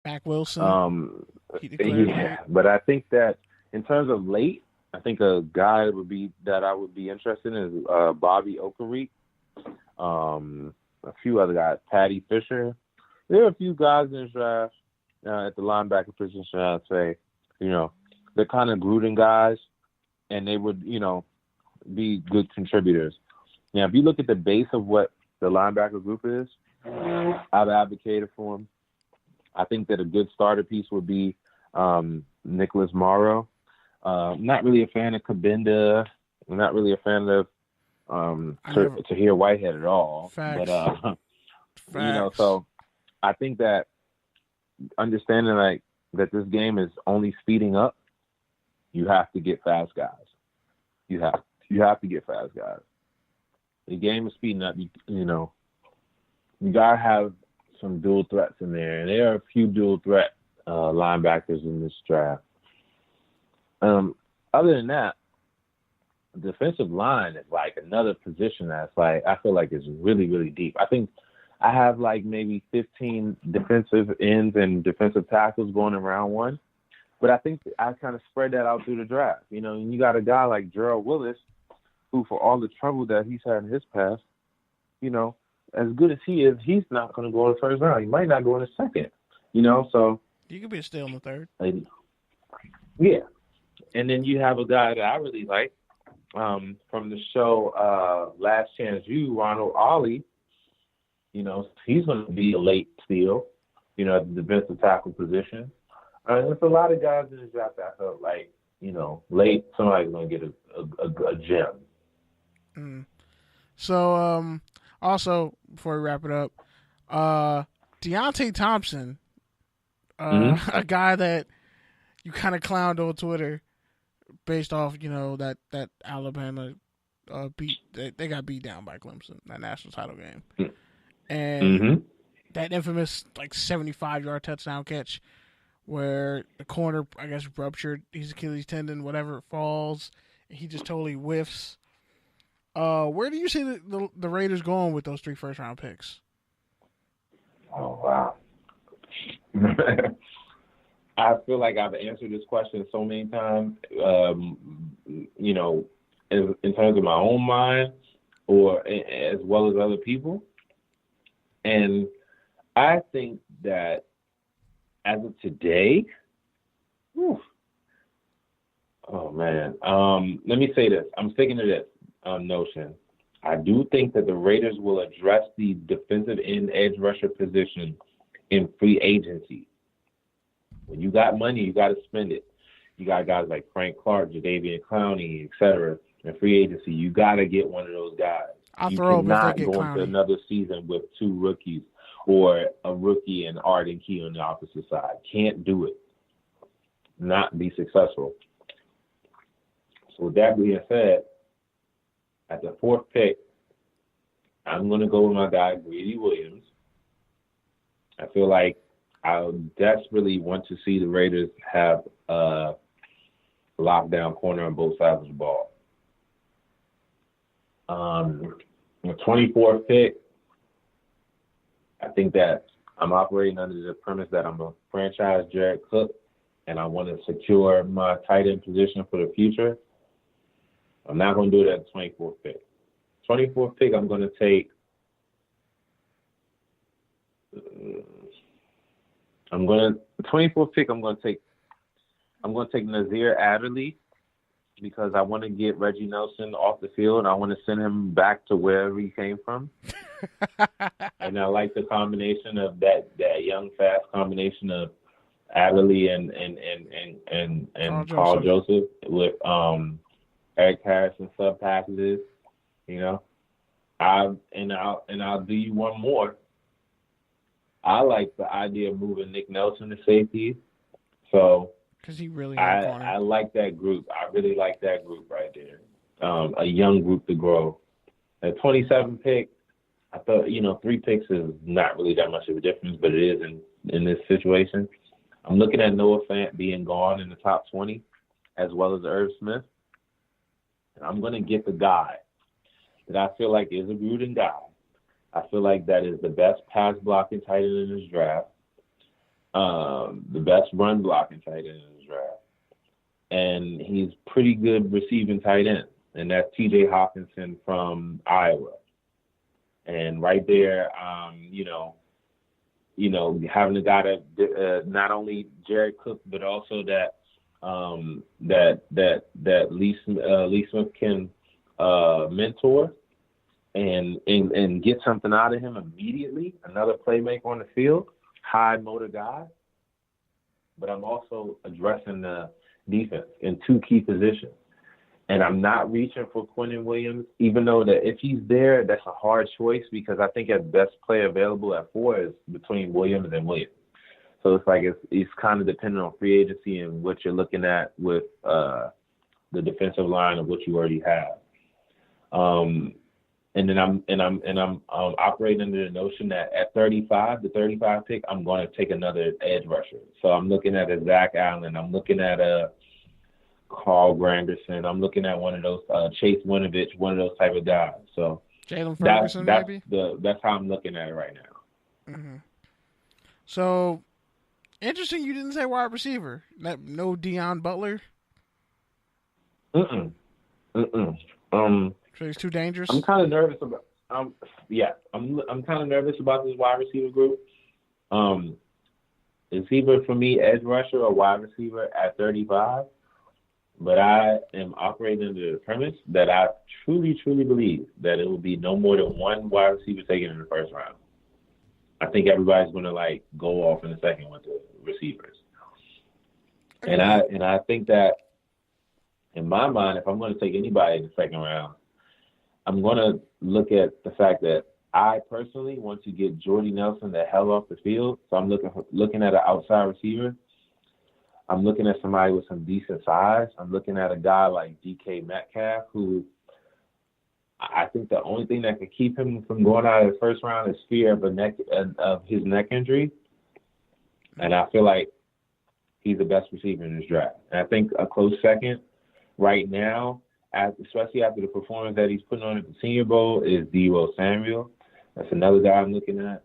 Mac Wilson, Um, he declared yeah, late. but I think that in terms of late, I think a guy that I would be interested in is Bobby Okereke. A few other guys, Patty Fisher. There are a few guys in this draft at the linebacker position. I'd say, you know, they're kind of Gruden guys, and they would, be good contributors. Now, if you look at the base of what the linebacker group is, I've advocated for them. I think that a good starter piece would be Nicholas Morrow. I'm not really a fan of Kabinda. I'm not really a fan of I never Tahir Whitehead at all. But facts facts. so I think that understanding like that this game is only speeding up, you have to get fast guys. You have to get fast guys. The game is speeding up. You gotta have some dual threats in there, and there are a few dual threat linebackers in this draft. Other than that, defensive line is like another position that's like I feel like is really really deep. I think I have like maybe 15 defensive ends and defensive tackles going in round one, but I think I kind of spread that out through the draft. And you got a guy like Gerald Willis, who for all the trouble that he's had in his past, as good as he is, he's not going to go in the first round. He might not go in the second. So You could be still in the third. like, yeah. And then you have a guy that I really like from the show Last Chance U, Ronald Ollie. He's going to be a late steal, at the defensive tackle position. There's a lot of guys in the draft that I felt like, late, somebody's going to get a gem. Mm. So, also before we wrap it up, Deontay Thompson, Mm-hmm. a guy that you kind of clowned on Twitter based off, that Alabama they got beat down by Clemson that national title game, and Mm-hmm. that infamous like 75-yard touchdown catch where the corner I guess ruptured his Achilles tendon, whatever, falls, and he just totally whiffs. Where do you see the Raiders going with those 3 first-round picks? Oh, wow. I feel like I've answered this question so many times, in terms of my own mind or as well as other people. And I think that as of today, whew, oh man, let me say this. I'm sticking to this notion. I do think that the Raiders will address the defensive end edge rusher position in free agency. When you got money, you got to spend it. You got guys like Frank Clark, Jadeveon Clowney, etc. In free agency, you got to get one of those guys. I'll You throw up if they cannot get go into Clowney. another season with two rookies or a rookie and Arden Key on the opposite side. Can't do it. Not be successful. So with that being said, at the fourth pick, I'm going to go with my guy, Greedy Williams. I feel like I desperately want to see the Raiders have a lockdown corner on both sides of the ball. The 24th pick, I think that I'm operating under the premise that I'm a franchise Jared Cook, and I want to secure my tight end position for the future. I'm not going to do it at the 24th pick. 24th pick, I'm going to take. I'm going to 24th pick. I'm going to take Nazir Adderley because I want to get Reggie Nelson off the field. I want to send him back to wherever he came from. And I like the combination of that young fast combination of Adderley and Carl Joseph with Eric Harrison sub packages. I'll do you one more. I like the idea of moving Nick Nelson to safety. So because he really I like that group. I really like that group right there. A young group to grow. At 27 pick, I thought, 3 picks is not really that much of a difference, but it is in this situation. I'm looking at Noah Fant being gone in the top 20, as well as Irv Smith. And I'm going to get the guy that I feel like is a Gruden guy. I feel like that is the best pass blocking tight end in this draft. the best run blocking tight end in the draft, and he's pretty good receiving tight end, and that's T.J. Hawkinson from Iowa. And right there, having a guy that not only Jared Cook, but also that Lee Smith can mentor and get something out of him immediately. Another playmaker on the field, high motor guy. But I'm also addressing the defense in two key positions. And I'm not reaching for Quinnen Williams, even though that if he's there, that's a hard choice because I think at best player available at 4 is between Williams and Williams. So it's like it's kind of dependent on free agency and what you're looking at with the defensive line of what you already have. And then I'm operating under the notion that at 35, the 35 pick, I'm going to take another edge rusher. So I'm looking at a Zach Allen. I'm looking at a Carl Granderson. I'm looking at one of those Chase Winovich, one of those type of guys. So Jalen Ferguson, maybe. That's how I'm looking at it right now. Mm-hmm. So interesting. You didn't say wide receiver. No Deion Butler. So he's too dangerous. I'm kind of nervous about. I'm kind of nervous about this wide receiver group. It's either for me edge rusher or wide receiver at 35. But I am operating under the premise that I truly, truly believe that it will be no more than one wide receiver taken in the first round. I think everybody's going to go off in the second with the receivers. And I think that in my mind, if I'm going to take anybody in the second round, I'm going to look at the fact that I personally want to get Jordy Nelson the hell off the field. So I'm looking at an outside receiver. I'm looking at somebody with some decent size. I'm looking at a guy like DK Metcalf, who I think the only thing that could keep him from going out of the first round is fear of his neck injury. And I feel like he's the best receiver in this draft. And I think a close second right now, especially after the performance that he's putting on at the Senior Bowl, is Deebo Samuel. That's another guy I'm looking at.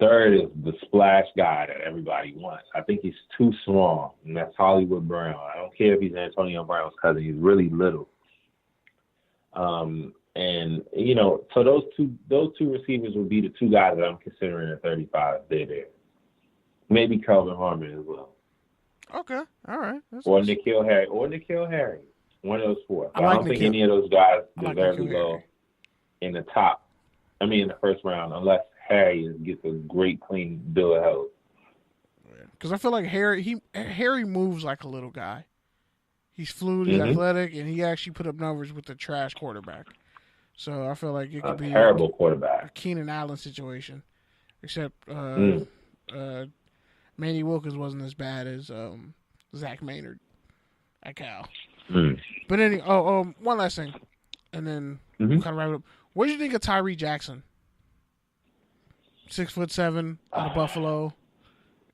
Third is the splash guy that everybody wants. I think he's too small, and that's Hollywood Brown. I don't care if he's Antonio Brown's cousin. He's really little. So those two receivers would be the two guys that I'm considering at 35 if they're there. Maybe Kelvin Harmon as well. Okay, all right. Or N'Keal Harry. One of those four. I don't think any of those guys deserve to go in the top. In the first round, unless Harry gets a great clean bill of health. Because I feel like Harry moves like a little guy. He's fluid, he's athletic, and he actually put up numbers with the trash quarterback. So I feel like it could be terrible quarterback. A Keenan Allen situation, except Manny Wilkins wasn't as bad as Zach Maynard at Cal. But anyway, one last thing, and then kind of wrap it up. What do you think of Tyree Jackson? 6'7" out of Buffalo.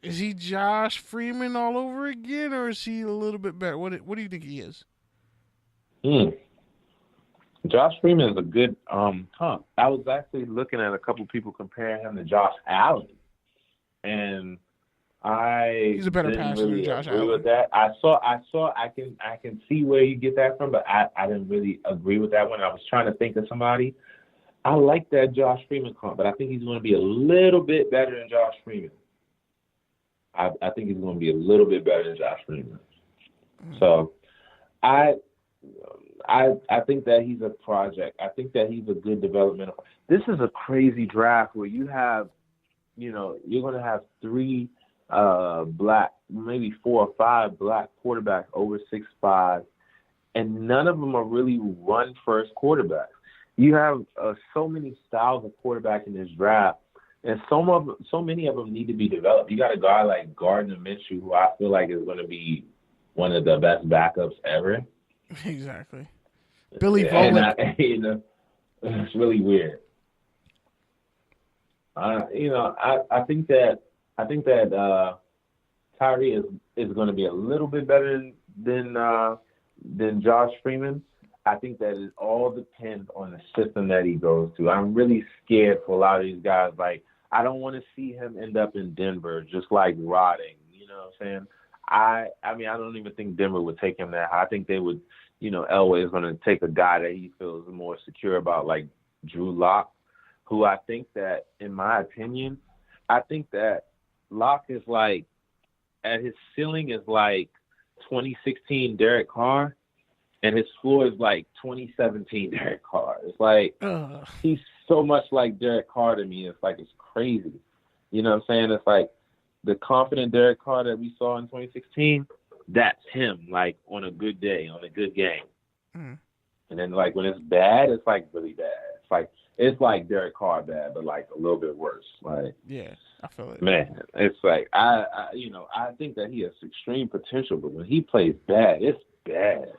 Is he Josh Freeman all over again, or is he a little bit better? What do you think he is? Josh Freeman is a good I was actually looking at a couple people comparing him to Josh Allen, and he's a better passer than Josh Allen. With that. I can see where you get that from, but I didn't really agree with that one. I was trying to think of somebody. I like that Josh Freeman comp, but I think he's going to be a little bit better than Josh Freeman. I think he's going to be a little bit better than Josh Freeman. So I think that he's a project. I think that he's a good developmental. This is a crazy draft where you have, you're going to have 3 black, maybe 4 or 5 black quarterbacks over 6'5", and none of them are really run-first quarterbacks. You have so many styles of quarterback in this draft, and so many of them need to be developed. You got a guy like Gardner Minshew, who I feel like is going to be one of the best backups ever. Exactly. Billy Volek. It's really weird. I think that Tyree is going to be a little bit better than Josh Freeman. I think that it all depends on the system that he goes to. I'm really scared for a lot of these guys. Like, I don't want to see him end up in Denver just like rotting. You know what I'm saying? I mean, I don't even think Denver would take him that high. I think they would, Elway is going to take a guy that he feels more secure about, like Drew Lock, who I think that, in my opinion, I think that Lock is like, at his ceiling is like 2016 Derek Carr, and his floor is like 2017 Derek Carr. It's like, he's so much like Derek Carr to me. It's like, it's crazy. You know what I'm saying? It's like, the confident Derek Carr that we saw in 2016, that's him, like, on a good day, on a good game. Mm. And then, like, when it's bad, it's, like, really bad. It's like Derek Carr bad, but, like, a little bit worse. Like, yeah, I feel it. Man, it's like, I think that he has extreme potential, but when he plays bad, it's bad.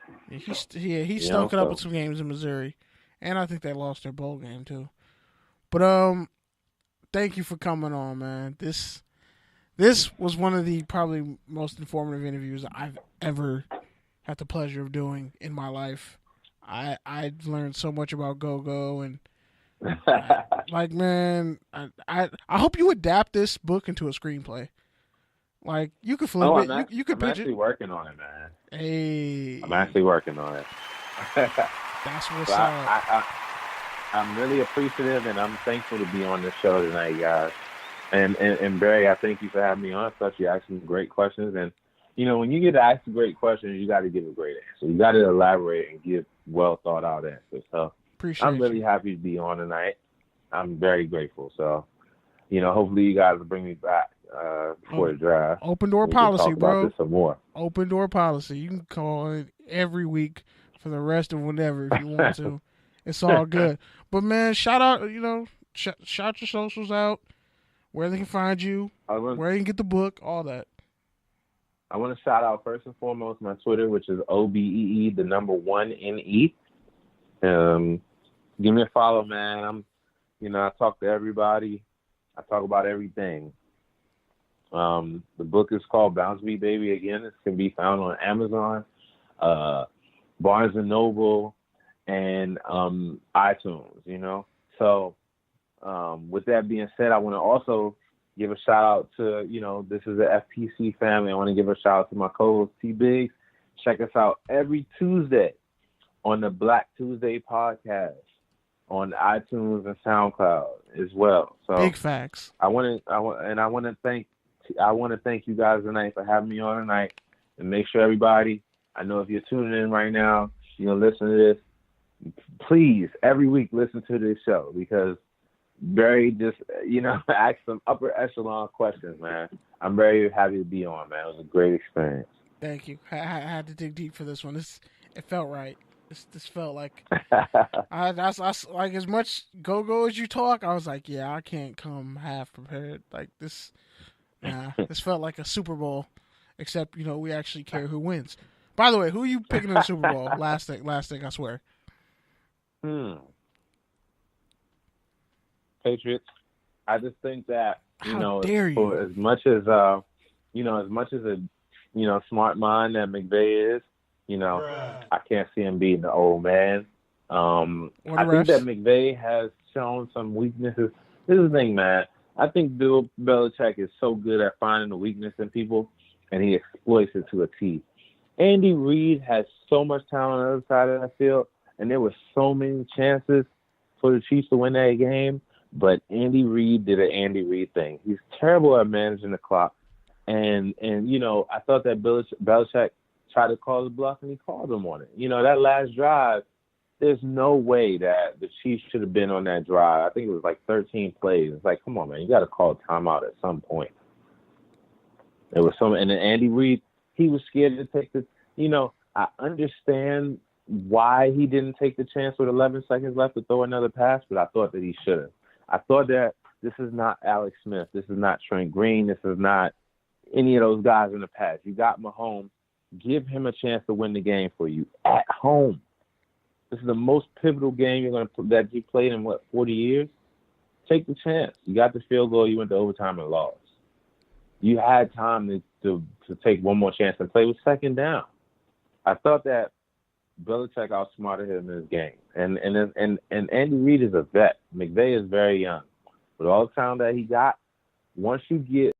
Yeah, he stunk it up with some games in Missouri. And I think they lost their bowl game, too. But, thank you for coming on, man. This was one of the probably most informative interviews I've ever had the pleasure of doing in my life. I learned so much about go-go, and man, I hope you adapt this book into a screenplay. Like, you could flip it. You could pitch it. I'm actually working on it, man. Hey, I'm actually working on it. That's what's up. I'm really appreciative, and I'm thankful to be on this show tonight, guys. And Barry, I thank you for having me on. Especially asking great questions. And, when you get to ask great questions, you got to give a great answer. You got to elaborate and give well thought out answers. So I'm really happy to be on tonight. I'm very grateful. So, hopefully you guys will bring me back before the draft. Open door policy, bro. About this some more. Open door policy. You can call it every week for the rest of whenever if you want to. It's all good. But, man, shout out, shout your socials out. Where they can find you, where you can get the book, all that. I want to shout out first and foremost my Twitter, which is OBEE, the number 1NE. Give me a follow, man. I talk to everybody. I talk about everything. The book is called Bounce Me Baby. Again, it can be found on Amazon, Barnes & Noble, and iTunes, So, with that being said, I want to also give a shout out to, this is the FPC family. I want to give a shout out to my co-host T Biggs. Check us out every Tuesday on the Black Tuesday podcast on iTunes and SoundCloud as well. So big facts. I want to thank you guys tonight for having me on tonight, and make sure everybody, I know if you're tuning in right now, listen to this, please every week listen to this show, because Barry just, asked some upper echelon questions, man. I'm very happy to be on, man. It was a great experience. Thank you. I had to dig deep for this one. It felt right. This felt like I like, as much go as you talk. I was like, yeah, I can't come half prepared. Like this. Nah, this felt like a Super Bowl, except we actually care who wins. By the way, who are you picking in the Super Bowl? Last thing, I swear. Patriots. I just think that as much as a smart mind that McVay is, I can't see him beating the old man. I think that McVay has shown some weaknesses. This is the thing, man. I think Bill Belichick is so good at finding the weakness in people, and he exploits it to a T. Andy Reid has so much talent on the other side of that field, and there were so many chances for the Chiefs to win that game. But Andy Reid did an Andy Reid thing. He's terrible at managing the clock. And I thought that Belichick tried to call the bluff, and he called him on it. That last drive, there's no way that the Chiefs should have been on that drive. I think it was like 13 plays. It's like, come on, man. You got to call a timeout at some point. There was and then Andy Reid, he was scared to take I understand why he didn't take the chance with 11 seconds left to throw another pass, but I thought that he should have. I thought that this is not Alex Smith. This is not Trent Green. This is not any of those guys in the past. You got Mahomes. Give him a chance to win the game for you at home. This is the most pivotal game that you played in 40 years. Take the chance. You got the field goal. You went to overtime and lost. You had time to take one more chance and play with second down. I thought that Belichick outsmarted him in his game. And Andy Reid is a vet. McVay is very young. with all the talent that he got, once you get